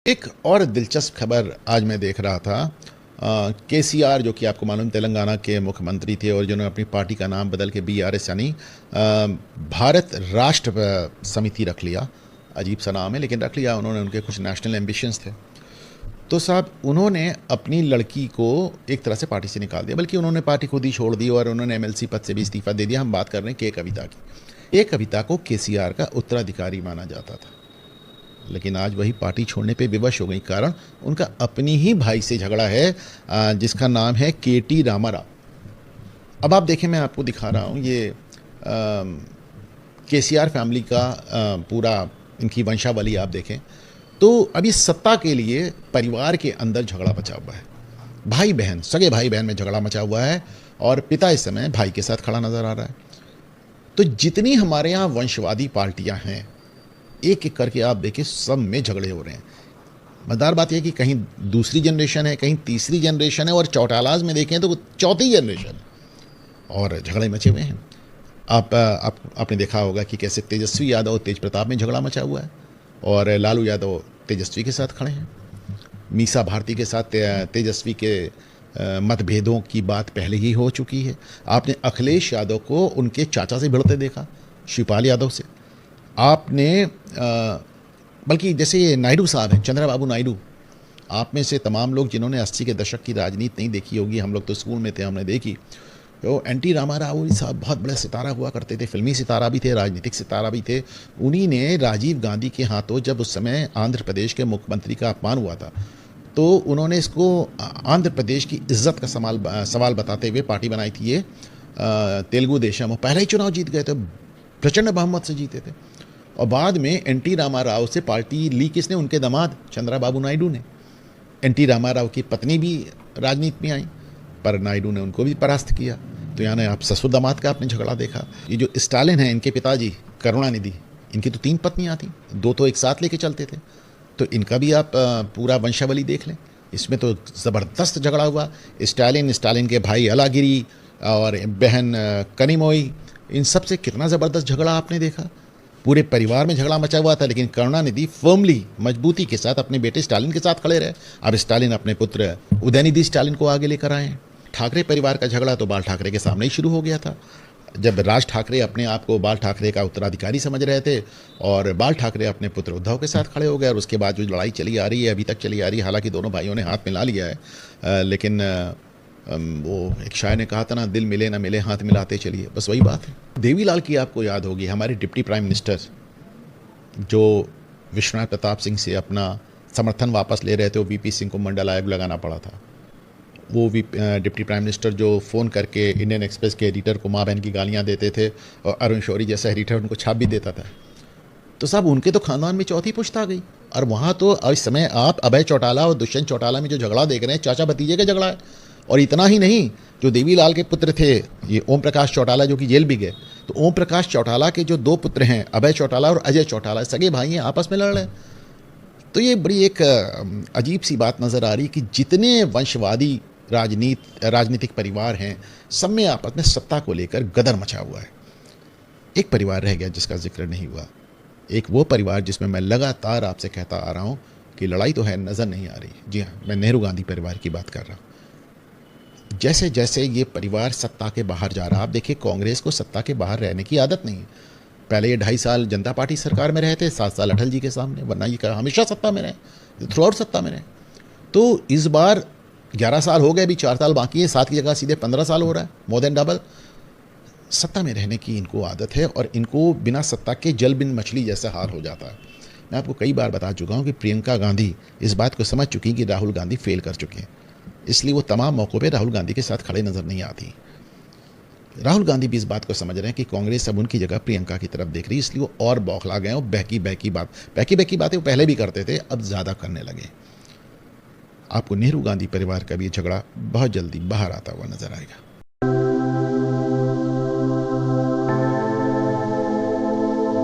एक और दिलचस्प खबर आज मैं देख रहा था। केसीआर, जो कि आपको मालूम तेलंगाना के मुख्यमंत्री थे और जिन्होंने अपनी पार्टी का नाम बदल के बीआरएस यानी भारत राष्ट्र समिति रख लिया। अजीब सा नाम है लेकिन रख लिया उन्होंने, उनके कुछ नेशनल एम्बिशंस थे। तो साहब उन्होंने अपनी लड़की को एक तरह से पार्टी से निकाल दिया, बल्कि उन्होंने पार्टी खुद ही छोड़ दी और उन्होंने एमएलसी पद से भी इस्तीफा दे दिया। हम बात कर रहे हैं के कविता की। एक कविता को केसीआर का उत्तराधिकारी माना जाता था, लेकिन आज वही पार्टी छोड़ने पे विवश हो गई। कारण उनका अपनी ही भाई से झगड़ा है, जिसका नाम है केटी रामाराव। अब आप देखें, मैं आपको दिखा रहा हूँ ये केसीआर फैमिली का पूरा इनकी वंशावली आप देखें तो अभी सत्ता के लिए परिवार के अंदर झगड़ा मचा हुआ है। भाई बहन, सगे भाई बहन में झगड़ा मचा हुआ है और पिता इस समय भाई के साथ खड़ा नजर आ रहा है। तो जितनी हमारे यहाँ वंशवादी पार्टियां हैं, एक एक करके आप देखिए सब में झगड़े हो रहे हैं। मजेदार बात यह कि कहीं दूसरी जनरेशन है, कहीं तीसरी जनरेशन है और चौटालाज में देखें तो चौथी जनरेशन और झगड़े मचे हुए हैं। आपने देखा होगा कि कैसे तेजस्वी यादव तेज प्रताप में झगड़ा मचा हुआ है और लालू यादव तेजस्वी के साथ खड़े हैं। मीसा भारती के साथ तेजस्वी के मतभेदों की बात पहले ही हो चुकी है। आपने अखिलेश यादव को उनके चाचा से भिड़ते देखा, शिवपाल यादव से। आपने बल्कि जैसे ये नायडू साहब हैं, चंद्रबाबू नायडू, आप में से तमाम लोग जिन्होंने 80 के दशक की राजनीति नहीं देखी होगी, हम लोग तो स्कूल में थे, हमने देखी। तो एनटी रामाराव साहब बहुत बड़े सितारा हुआ करते थे, फिल्मी सितारा भी थे, राजनीतिक सितारा भी थे। उन्हीं ने राजीव गांधी के हाथों, जब उस समय आंध्र प्रदेश के मुख्यमंत्री का अपमान हुआ था, तो उन्होंने इसको आंध्र प्रदेश की इज्जत का सवाल बताते हुए पार्टी बनाई थी ये तेलुगु देशम। पहले ही चुनाव जीत गए थे, प्रचंड बहुमत से जीते थे। और बाद में एनटी रामाराव से पार्टी ली किसने? उनके दामाद चंद्रबाबू नायडू ने। एनटी रामाराव की पत्नी भी राजनीति में आई, पर नायडू ने उनको भी परास्त किया। तो यानी आप ससुर दामाद का आपने झगड़ा देखा। ये जो स्टालिन है, इनके पिताजी करुणानिधि, इनकी तो 3 पत्नियां थी, 2 तो एक साथ लेके चलते थे। तो इनका भी आप पूरा वंशावली देख लें, इसमें तो ज़बरदस्त झगड़ा हुआ। स्टालिन के भाई अलागिरी और बहन कनिमोई, इन सब से कितना ज़बरदस्त झगड़ा आपने देखा। पूरे परिवार में झगड़ा मचा हुआ था, लेकिन करुणानिधि फर्मली, मजबूती के साथ अपने बेटे स्टालिन के साथ खड़े रहे। अब स्टालिन अपने पुत्र उदयनिधि स्टालिन को आगे लेकर आए हैं। ठाकरे परिवार का झगड़ा तो बाल ठाकरे के सामने ही शुरू हो गया था, जब राज ठाकरे अपने आप को बाल ठाकरे का उत्तराधिकारी समझ रहे थे और बाल ठाकरे अपने पुत्र उद्धव के साथ खड़े हो गए। और उसके बाद जो लड़ाई चली आ रही है, अभी तक चली आ रही है, हालांकि दोनों भाइयों ने हाथ मिला लिया है, लेकिन वो एक शायर ने कहा था ना, दिल मिले ना मिले हाथ मिलाते चलिए, बस वही बात है। देवीलाल की आपको याद होगी, हमारे डिप्टी प्राइम मिनिस्टर जो विश्वनाथ प्रताप सिंह से अपना समर्थन वापस ले रहे थे, वो वीपी सिंह को मंडल आयोग लगाना पड़ा था। वो डिप्टी प्राइम मिनिस्टर जो फ़ोन करके इंडियन एक्सप्रेस के एडिटर को माँ बहन की गालियाँ देते थे और अरुण शौरी जैसा एडिटर उनको छाप भी देता था। तो साहब उनके तो खानदान में चौथी पुश्त आ गई। और वहाँ तो इस समय आप अभय चौटाला और दुष्यंत चौटाला में जो झगड़ा देख रहे हैं, चाचा भतीजे का झगड़ा है। और इतना ही नहीं, जो देवीलाल के पुत्र थे, ये ओम प्रकाश चौटाला, जो कि जेल भी गए, तो ओम प्रकाश चौटाला के जो 2 पुत्र हैं, अभय चौटाला और अजय चौटाला, सगे भाई हैं, आपस में लड़ रहे हैं। तो ये बड़ी एक अजीब सी बात नज़र आ रही है कि जितने वंशवादी राजनीतिक परिवार हैं, सब में आपस में सत्ता को लेकर गदर मचा हुआ है। एक परिवार रह गया जिसका जिक्र नहीं हुआ, एक वो परिवार जिसमें मैं लगातार आपसे कहता आ रहा हूँ कि लड़ाई तो है, नज़र नहीं आ रही। जी हाँ, मैं नेहरू गांधी परिवार की बात कर रहा हूँ। जैसे जैसे ये परिवार सत्ता के बाहर जा रहा, आप देखिए कांग्रेस को सत्ता के बाहर रहने की आदत नहीं है। पहले ये 2.5 साल जनता पार्टी सरकार में रहे थे, 7 साल अटल जी के सामने, वरना ये हमेशा सत्ता में रहे, थ्रू आउट सत्ता में रहे। तो इस बार 11 साल हो गए, अभी 4 साल बाकी है, 7 की जगह सीधे 15 साल हो रहा है, मोर देन डबल। सत्ता में रहने की इनको आदत है और इनको बिना सत्ता के जल बिन मछली जैसा हाल हो जाता है। मैं आपको कई बार बता चुका हूँ कि प्रियंका गांधी इस बात को समझ चुकी कि राहुल गांधी फेल कर चुके हैं, इसलिए वो तमाम मौक़ों पे राहुल गांधी के साथ खड़े नज़र नहीं आती। राहुल गांधी भी इस बात को समझ रहे हैं कि कांग्रेस अब उनकी जगह प्रियंका की तरफ देख रही है, इसलिए वो और बौखला गए और बहकी बहकी बातें वो पहले भी करते थे, अब ज़्यादा करने लगे। आपको नेहरू गांधी परिवार का भी झगड़ा बहुत जल्दी बाहर आता हुआ नजर आएगा।